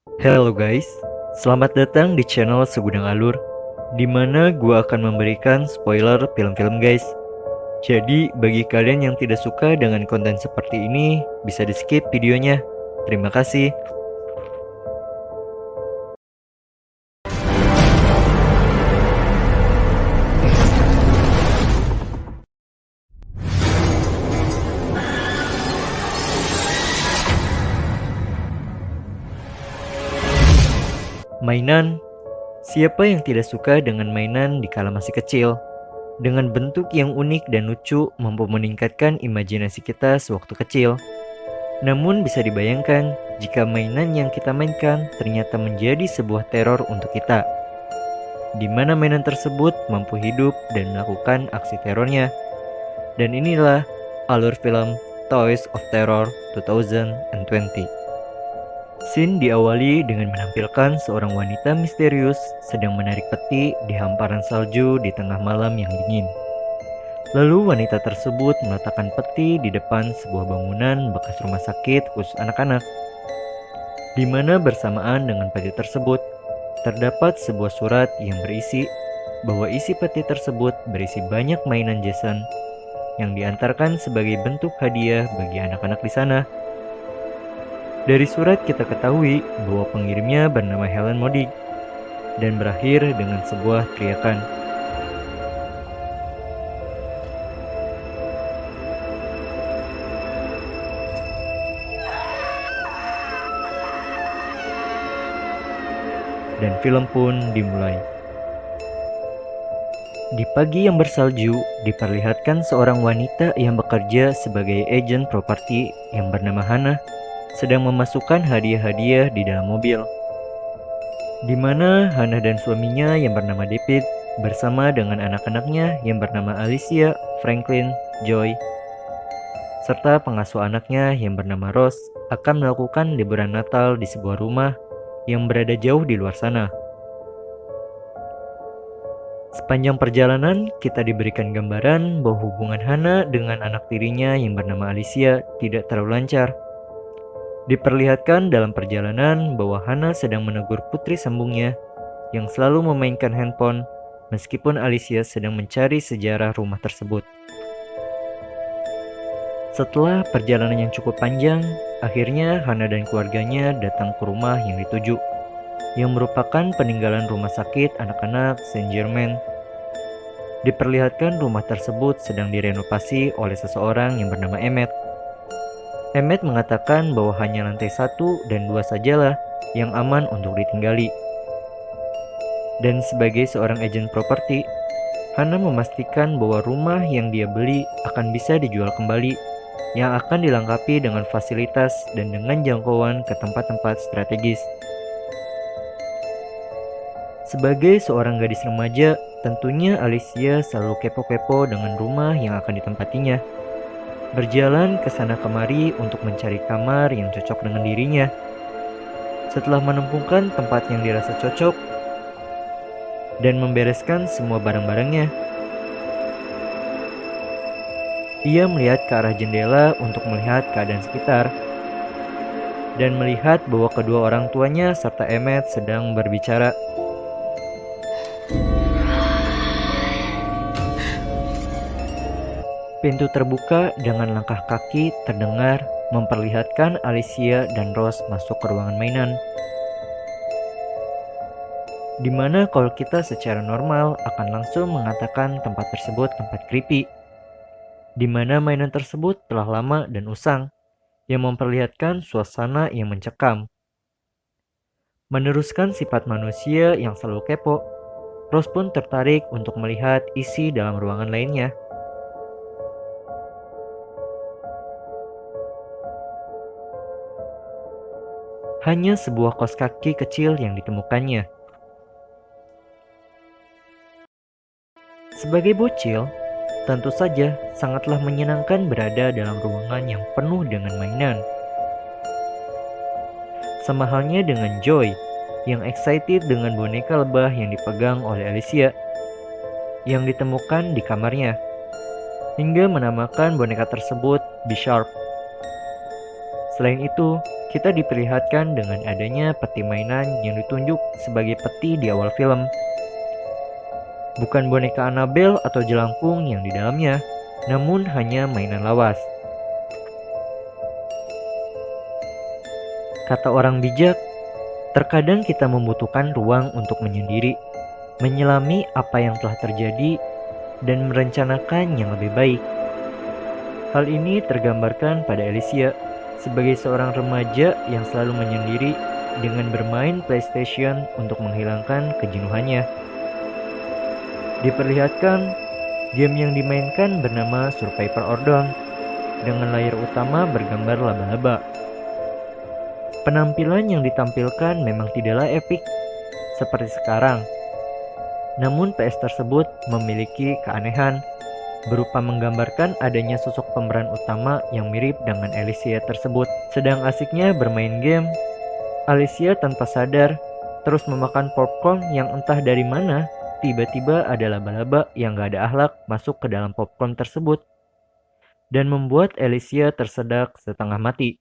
Halo guys, selamat datang di channel Segudang Alur, di mana gua akan memberikan spoiler film-film guys. Jadi bagi kalian yang tidak suka dengan konten seperti ini, bisa di skip videonya. Terima kasih. Mainan. Siapa yang tidak suka dengan mainan di kala masih kecil? Dengan bentuk yang unik dan lucu mampu meningkatkan imajinasi kita sewaktu kecil. Namun bisa dibayangkan jika mainan yang kita mainkan ternyata menjadi sebuah teror untuk kita, di mana mainan tersebut mampu hidup dan melakukan aksi terornya. Dan inilah alur film Toys of Terror 2020. Scene diawali dengan menampilkan seorang wanita misterius sedang menarik peti di hamparan salju di tengah malam yang dingin. Lalu wanita tersebut meletakkan peti di depan sebuah bangunan bekas rumah sakit khusus anak-anak, di mana bersamaan dengan peti tersebut terdapat sebuah surat yang berisi bahwa isi peti tersebut berisi banyak mainan Jason yang diantarkan sebagai bentuk hadiah bagi anak-anak di sana. Dari surat kita ketahui bahwa pengirimnya bernama Helen Modig dan berakhir dengan sebuah teriakan. Dan film pun dimulai. Di pagi yang bersalju, diperlihatkan seorang wanita yang bekerja sebagai agen properti yang bernama Hannah sedang memasukkan hadiah-hadiah di dalam mobil, di mana Hannah dan suaminya yang bernama David bersama dengan anak-anaknya yang bernama Alicia, Franklin, Joy, serta pengasuh anaknya yang bernama Rose akan melakukan liburan Natal di sebuah rumah yang berada jauh di luar sana. Sepanjang perjalanan, kita diberikan gambaran bahwa hubungan Hannah dengan anak tirinya yang bernama Alicia tidak terlalu lancar. Diperlihatkan dalam perjalanan bahwa Hannah sedang menegur putri sambungnya yang selalu memainkan handphone meskipun Alicia sedang mencari sejarah rumah tersebut. Setelah perjalanan yang cukup panjang, akhirnya Hannah dan keluarganya datang ke rumah yang dituju, yang merupakan peninggalan rumah sakit anak-anak Saint Germain. Diperlihatkan rumah tersebut sedang direnovasi oleh seseorang yang bernama Emmet. Emmet mengatakan bahwa hanya lantai 1 dan 2 sajalah yang aman untuk ditinggali. Dan sebagai seorang agen properti, Hannah memastikan bahwa rumah yang dia beli akan bisa dijual kembali, yang akan dilengkapi dengan fasilitas dan dengan jangkauan ke tempat-tempat strategis. Sebagai seorang gadis remaja, tentunya Alicia selalu kepo-kepo dengan rumah yang akan ditempatinya. Berjalan ke sana kemari untuk mencari kamar yang cocok dengan dirinya. Setelah menemukan tempat yang dirasa cocok dan membereskan semua barang-barangnya, ia melihat ke arah jendela untuk melihat keadaan sekitar dan melihat bahwa kedua orang tuanya serta Emmet sedang berbicara. Pintu terbuka dengan langkah kaki terdengar memperlihatkan Alicia dan Rose masuk ke ruangan mainan. Di mana kalau kita secara normal akan langsung mengatakan tempat tersebut tempat creepy, di mana mainan tersebut telah lama dan usang, yang memperlihatkan suasana yang mencekam. Meneruskan sifat manusia yang selalu kepo, Rose pun tertarik untuk melihat isi dalam ruangan lainnya. Hanya sebuah kos kaki kecil yang ditemukannya. Sebagai bocil, tentu saja sangatlah menyenangkan berada dalam ruangan yang penuh dengan mainan. Sama halnya dengan Joy, yang excited dengan boneka lebah yang dipegang oleh Alicia, yang ditemukan di kamarnya, hingga menamakan boneka tersebut Bisharp. Selain itu, Kita diperlihatkan dengan adanya peti mainan yang ditunjuk sebagai peti di awal film. Bukan boneka Annabelle atau jelangkung yang di dalamnya, namun hanya mainan lawas. Kata orang bijak, terkadang kita membutuhkan ruang untuk menyendiri, menyelami apa yang telah terjadi, dan merencanakan yang lebih baik. Hal ini tergambarkan pada Alicia sebagai seorang remaja yang selalu menyendiri dengan bermain PlayStation untuk menghilangkan kejenuhannya. Diperlihatkan, game yang dimainkan bernama Survivor Ordon dengan layar utama bergambar laba-laba. Penampilan yang ditampilkan memang tidaklah epik seperti sekarang. Namun PS tersebut memiliki keanehan berupa menggambarkan adanya sosok pemeran utama yang mirip dengan Alicia tersebut. Sedang asiknya bermain game, Alicia tanpa sadar terus memakan popcorn yang entah dari mana. Tiba-tiba ada laba-laba yang gak ada akhlak masuk ke dalam popcorn tersebut dan membuat Alicia tersedak setengah mati.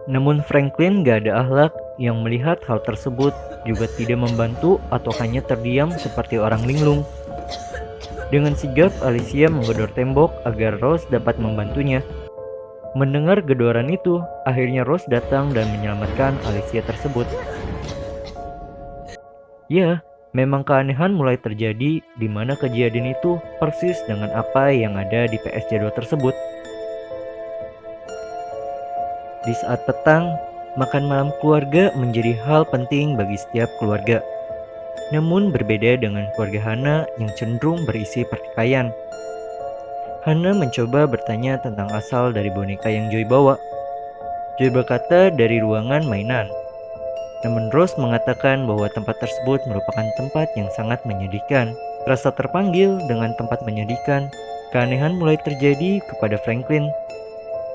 Namun Franklin gak ada akhlak yang melihat hal tersebut juga tidak membantu atau hanya terdiam seperti orang linglung. Dengan sigap Alicia menggedor tembok agar Rose dapat membantunya. Mendengar gedoran itu, akhirnya Rose datang dan menyelamatkan Alicia tersebut. Ya, memang keanehan mulai terjadi di mana kejadian itu persis dengan apa yang ada di PS jadwal tersebut. Di saat petang, makan malam keluarga menjadi hal penting bagi setiap keluarga. Namun berbeda dengan keluarga Hana yang cenderung berisi pertikaian. Hana mencoba bertanya tentang asal dari boneka yang Joy bawa. Joy berkata dari ruangan mainan. Namun Rose mengatakan bahwa tempat tersebut merupakan tempat yang sangat menyedihkan. Rasa terpanggil dengan tempat menyedihkan, keanehan mulai terjadi kepada Franklin.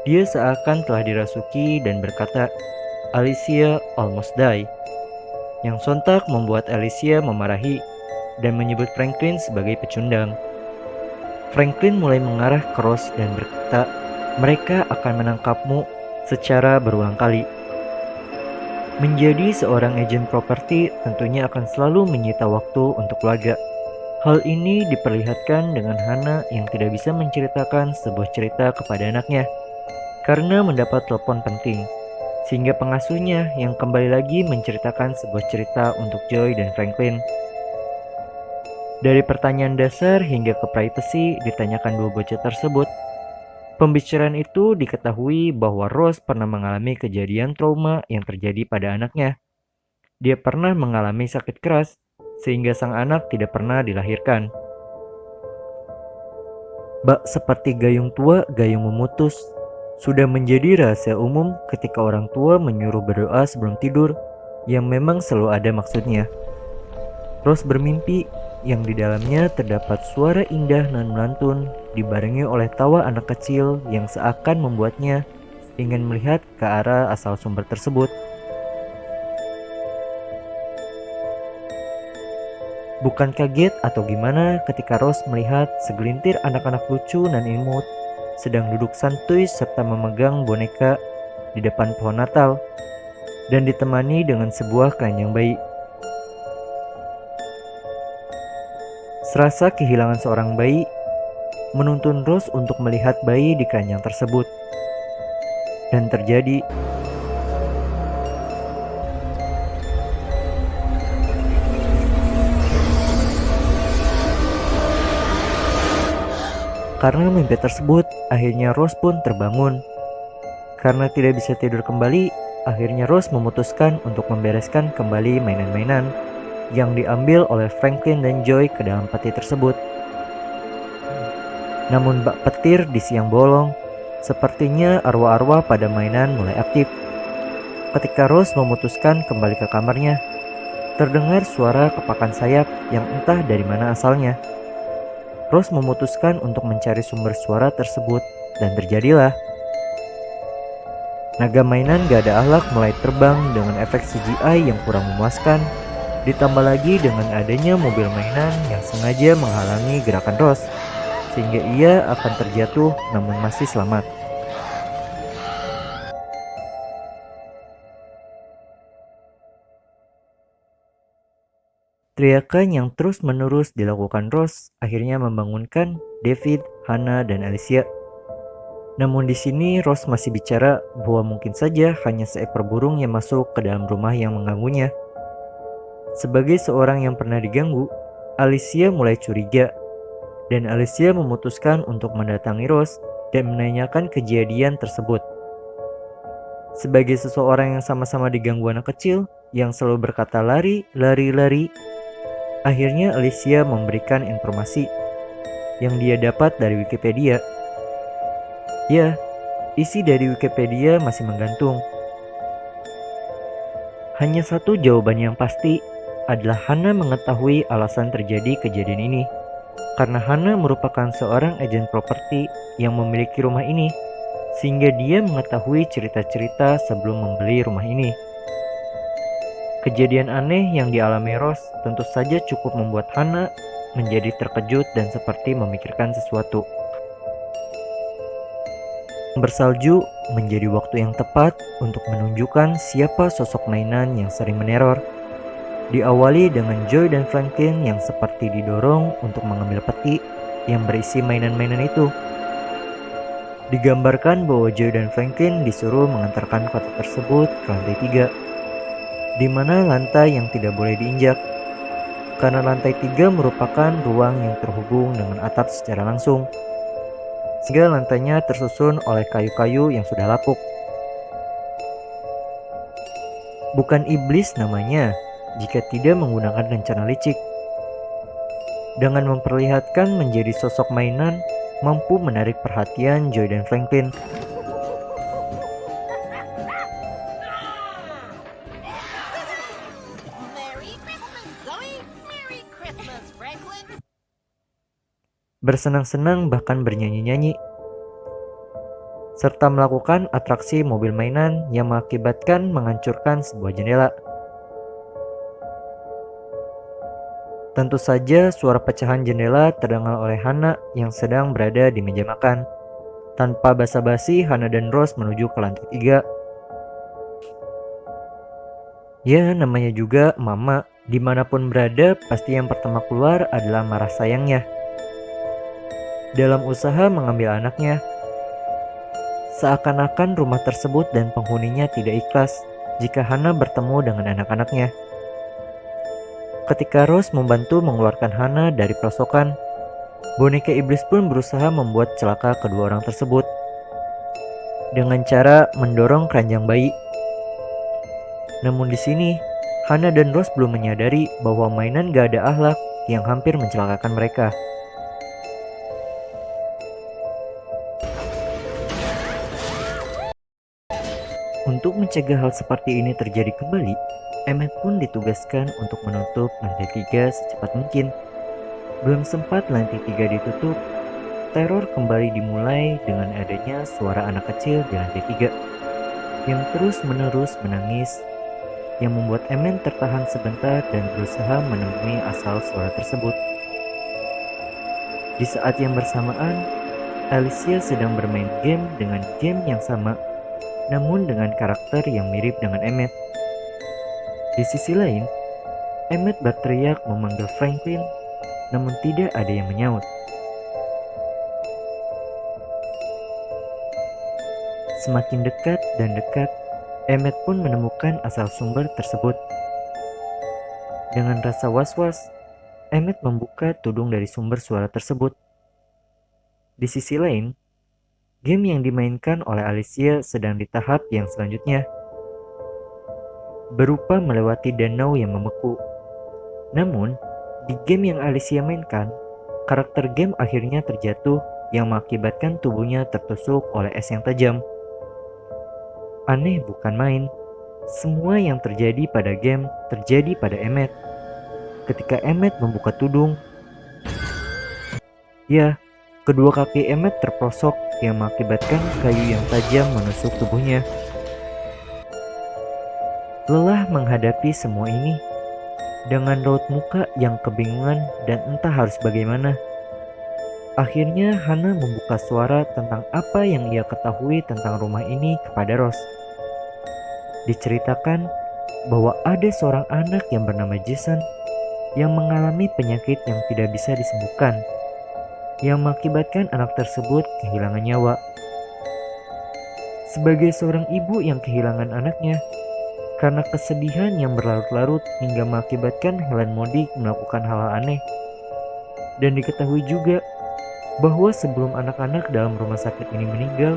Dia seakan telah dirasuki dan berkata, "Alicia almost die," yang sontak membuat Alicia memarahi dan menyebut Franklin sebagai pecundang. Franklin mulai mengarah ke Rose dan berkata, "Mereka akan menangkapmu secara berulang kali." Menjadi seorang agen properti tentunya akan selalu menyita waktu untuk keluarga. Hal ini diperlihatkan dengan Hana yang tidak bisa menceritakan sebuah cerita kepada anaknya karena mendapat telepon penting, sehingga pengasuhnya yang kembali lagi menceritakan sebuah cerita untuk Joy dan Franklin. Dari pertanyaan dasar hingga ke privacy ditanyakan dua bocah tersebut. Pembicaraan itu diketahui bahwa Rose pernah mengalami kejadian trauma yang terjadi pada anaknya. Dia pernah mengalami sakit keras, sehingga sang anak tidak pernah dilahirkan. Bak seperti gayung tua, gayung memutus, sudah menjadi rahasia umum ketika orang tua menyuruh berdoa sebelum tidur, yang memang selalu ada maksudnya. Rose bermimpi yang di dalamnya terdapat suara indah nan melantun dibarengi oleh tawa anak kecil yang seakan membuatnya ingin melihat ke arah asal sumber tersebut. Bukan kaget atau gimana ketika Rose melihat segelintir anak-anak lucu dan imut sedang duduk santuy serta memegang boneka di depan pohon Natal dan ditemani dengan sebuah keranjang bayi. Serasa kehilangan seorang bayi menuntun Rose untuk melihat bayi di keranjang tersebut. Dan terjadi. Karena mimpi tersebut, akhirnya Rose pun terbangun. Karena tidak bisa tidur kembali, akhirnya Rose memutuskan untuk membereskan kembali mainan-mainan yang diambil oleh Franklin dan Joy ke dalam peti tersebut. Namun bak petir di siang bolong, sepertinya arwah-arwah pada mainan mulai aktif. Ketika Rose memutuskan kembali ke kamarnya, terdengar suara kepakan sayap yang entah dari mana asalnya. Rose memutuskan untuk mencari sumber suara tersebut dan terjadilah. Naga mainan gak ada akhlak mulai terbang dengan efek CGI yang kurang memuaskan. Ditambah lagi dengan adanya mobil mainan yang sengaja menghalangi gerakan Rose. sehingga ia akan terjatuh namun masih selamat. Teriakan yang terus-menerus dilakukan Rose akhirnya membangunkan David, Hannah, dan Alicia. Namun di sini Rose masih bicara bahwa mungkin saja hanya seekor burung yang masuk ke dalam rumah yang mengganggunya. Sebagai seorang yang pernah diganggu, Alicia mulai curiga, dan Alicia memutuskan untuk mendatangi Rose dan menanyakan kejadian tersebut. Sebagai seseorang yang sama-sama diganggu anak kecil yang selalu berkata lari, lari, lari, akhirnya Alicia memberikan informasi yang dia dapat dari Wikipedia. Ya, isi dari Wikipedia masih menggantung. Hanya satu jawaban yang pasti adalah Hannah mengetahui alasan terjadi kejadian ini. Karena Hannah merupakan seorang agen properti yang memiliki rumah ini, sehingga dia mengetahui cerita-cerita sebelum membeli rumah ini. Kejadian aneh yang dialami Rose tentu saja cukup membuat Hannah menjadi terkejut dan seperti memikirkan sesuatu. Bersalju menjadi waktu yang tepat untuk menunjukkan siapa sosok mainan yang sering meneror. Diawali dengan Joy dan Franklin yang seperti didorong untuk mengambil peti yang berisi mainan-mainan itu. Digambarkan bahwa Joy dan Franklin disuruh mengantarkan kotak tersebut ke lantai 3, di mana lantai yang tidak boleh diinjak, karena lantai 3 merupakan ruang yang terhubung dengan atap secara langsung, sehingga lantainya tersusun oleh kayu-kayu yang sudah lapuk. Bukan iblis namanya jika tidak menggunakan rencana licik. Dengan memperlihatkan menjadi sosok mainan mampu menarik perhatian Joy dan Franklin. Merry Christmas, Zoe! Merry Christmas, Franklin! Bersenang-senang bahkan bernyanyi-nyanyi, serta melakukan atraksi mobil mainan yang mengakibatkan menghancurkan sebuah jendela. Tentu saja suara pecahan jendela terdengar oleh Hannah yang sedang berada di meja makan. Tanpa basa-basi, Hannah dan Rose menuju ke lantai 3. Ya, namanya juga mama. Dimanapun berada, pasti yang pertama keluar adalah marah sayangnya dalam usaha mengambil anaknya. Seakan-akan rumah tersebut dan penghuninya tidak ikhlas jika Hannah bertemu dengan anak-anaknya. Ketika Rose membantu mengeluarkan Hannah dari perosokan, boneka iblis pun berusaha membuat celaka kedua orang tersebut dengan cara mendorong keranjang bayi. Namun di sini, Hannah dan Rose belum menyadari bahwa mainan gak ada akhlak yang hampir mencelakakan mereka. Untuk mencegah hal seperti ini terjadi kembali, Emmett pun ditugaskan untuk menutup lantai 3 secepat mungkin. Belum sempat lantai 3 ditutup, teror kembali dimulai dengan adanya suara anak kecil di lantai 3 yang terus-menerus menangis, yang membuat Emmett tertahan sebentar dan berusaha menemui asal suara tersebut. Di saat yang bersamaan, Alicia sedang bermain game dengan game yang sama, namun dengan karakter yang mirip dengan Emmett. Di sisi lain, Emmett berteriak memanggil Franklin, namun tidak ada yang menyaut. Semakin dekat dan dekat, Emmett pun menemukan asal sumber tersebut. Dengan rasa was-was, Emmett membuka tudung dari sumber suara tersebut. Di sisi lain, game yang dimainkan oleh Alicia sedang di tahap yang selanjutnya, berupa melewati danau yang membeku. Namun, di game yang Alicia mainkan, karakter game akhirnya terjatuh yang mengakibatkan tubuhnya tertusuk oleh es yang tajam. Aneh bukan main, semua yang terjadi pada game terjadi pada Emmett. Ketika Emmett membuka tudung, ya, kedua kaki Emmett terprosok yang mengakibatkan kayu yang tajam menusuk tubuhnya. Lelah menghadapi semua ini, dengan raut muka yang kebingungan dan entah harus bagaimana, Akhirnya Hana membuka suara tentang apa yang ia ketahui tentang rumah ini kepada Rose. Diceritakan bahwa ada seorang anak yang bernama Jason yang mengalami penyakit yang tidak bisa disembuhkan, yang mengakibatkan anak tersebut kehilangan nyawa. Sebagai seorang ibu yang kehilangan anaknya, karena kesedihan yang berlarut-larut hingga mengakibatkan Helen Modig melakukan hal aneh. Dan diketahui juga bahwa sebelum anak-anak dalam rumah sakit ini meninggal,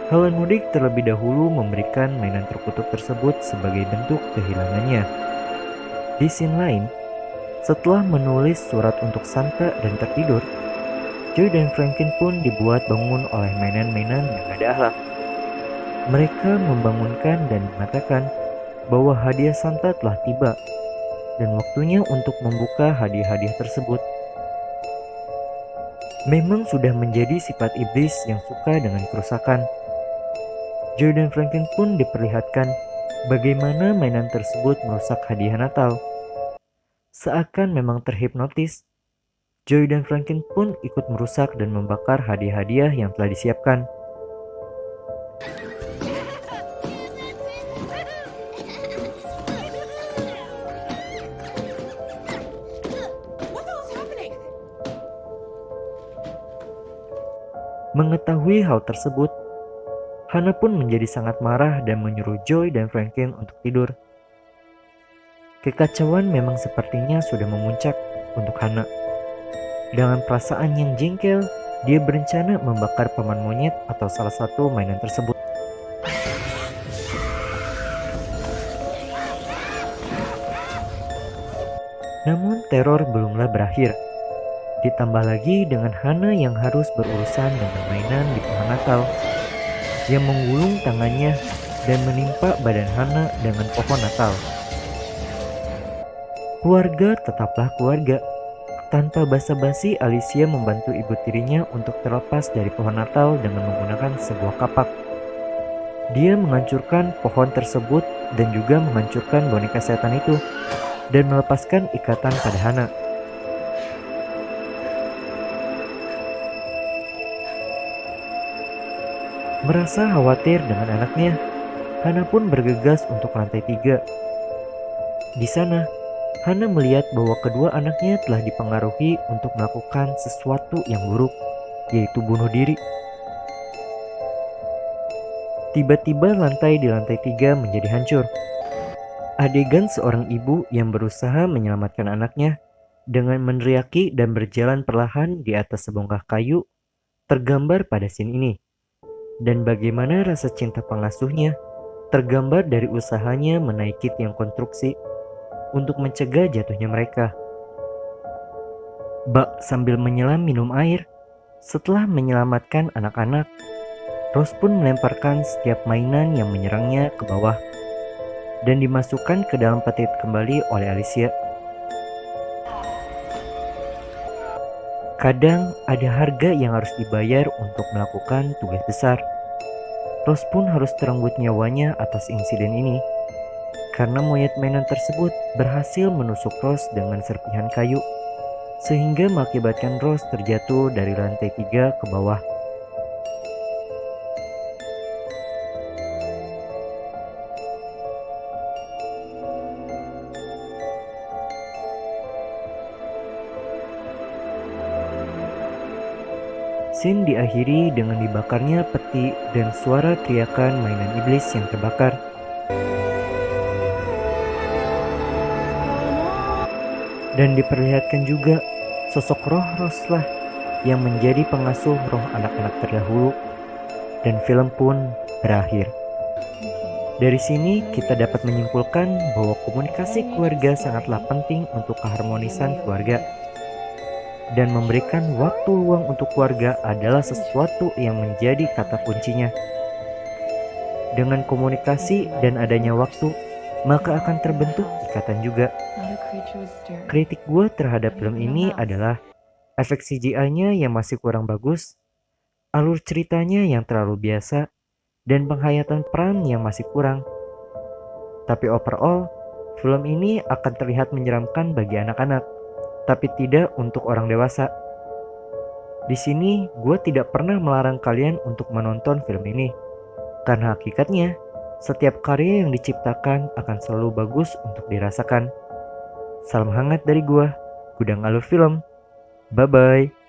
Helen Modig terlebih dahulu memberikan mainan terkutuk tersebut sebagai bentuk kehilangannya. Di scene lain, setelah menulis surat untuk Santa dan tertidur, Joy dan Franklin pun dibuat bangun oleh mainan-mainan yang ada akhlak. Mereka membangunkan dan mengatakan bahwa hadiah Santa telah tiba dan waktunya untuk membuka hadiah-hadiah tersebut. Memang sudah menjadi sifat iblis yang suka dengan kerusakan. Joy dan Franklin pun diperlihatkan bagaimana mainan tersebut merusak hadiah Natal. Seakan memang terhipnotis, Joy dan Franklin pun ikut merusak dan membakar hadiah-hadiah yang telah disiapkan. What the hell's happening? Mengetahui hal tersebut, Hana pun menjadi sangat marah dan menyuruh Joy dan Franklin untuk tidur. Kekacauan memang sepertinya sudah memuncak untuk Hana. Dengan perasaan yang jengkel, dia berencana membakar paman monyet atau salah satu mainan tersebut. Namun teror belumlah berakhir. Ditambah lagi dengan Hana yang harus berurusan dengan mainan di pohon Natal, yang menggulung tangannya dan menimpa badan Hana dengan pohon Natal. Keluarga tetaplah keluarga. Tanpa basa-basi, Alicia membantu ibu tirinya untuk terlepas dari pohon Natal dengan menggunakan sebuah kapak. Dia menghancurkan pohon tersebut dan juga menghancurkan boneka setan itu dan melepaskan ikatan pada Hana. Merasa khawatir dengan anaknya, Hana pun bergegas untuk lantai 3. Di sana, Hana melihat bahwa kedua anaknya telah dipengaruhi untuk melakukan sesuatu yang buruk, yaitu bunuh diri. Tiba-tiba lantai di lantai 3 menjadi hancur. Adegan seorang ibu yang berusaha menyelamatkan anaknya dengan meneriaki dan berjalan perlahan di atas sebongkah kayu tergambar pada scene ini. Dan bagaimana rasa cinta pengasuhnya tergambar dari usahanya menaiki tiang konstruksi untuk mencegah jatuhnya mereka. Bak sambil menyelam minum air, setelah menyelamatkan anak-anak, Rose pun melemparkan setiap mainan yang menyerangnya ke bawah dan dimasukkan ke dalam peti kembali oleh Alicia. Kadang ada harga yang harus dibayar untuk melakukan tugas besar. Rose pun harus terenggut nyawanya atas insiden ini, karena monyet mainan tersebut berhasil menusuk Rose dengan serpihan kayu, sehingga mengakibatkan Rose terjatuh dari lantai 3 ke bawah. Scene diakhiri dengan dibakarnya peti dan suara teriakan mainan iblis yang terbakar. Dan diperlihatkan juga sosok roh Roslah yang menjadi pengasuh roh anak-anak terdahulu. Dan film pun berakhir. Dari sini kita dapat menyimpulkan bahwa komunikasi keluarga sangatlah penting untuk keharmonisan keluarga. Dan memberikan waktu luang untuk keluarga adalah sesuatu yang menjadi kata kuncinya. Dengan komunikasi dan adanya waktu, maka akan terbentuk ikatan juga. Kritik gue terhadap film ini adalah efek CGI-nya yang masih kurang bagus, alur ceritanya yang terlalu biasa, dan penghayatan peran yang masih kurang. Tapi overall, film ini akan terlihat menyeramkan bagi anak-anak, tapi tidak untuk orang dewasa. Di sini gue tidak pernah melarang kalian untuk menonton film ini. Karena hakikatnya, setiap karya yang diciptakan akan selalu bagus untuk dirasakan. Salam hangat dari gue, Gudang Alur Film. Bye-bye.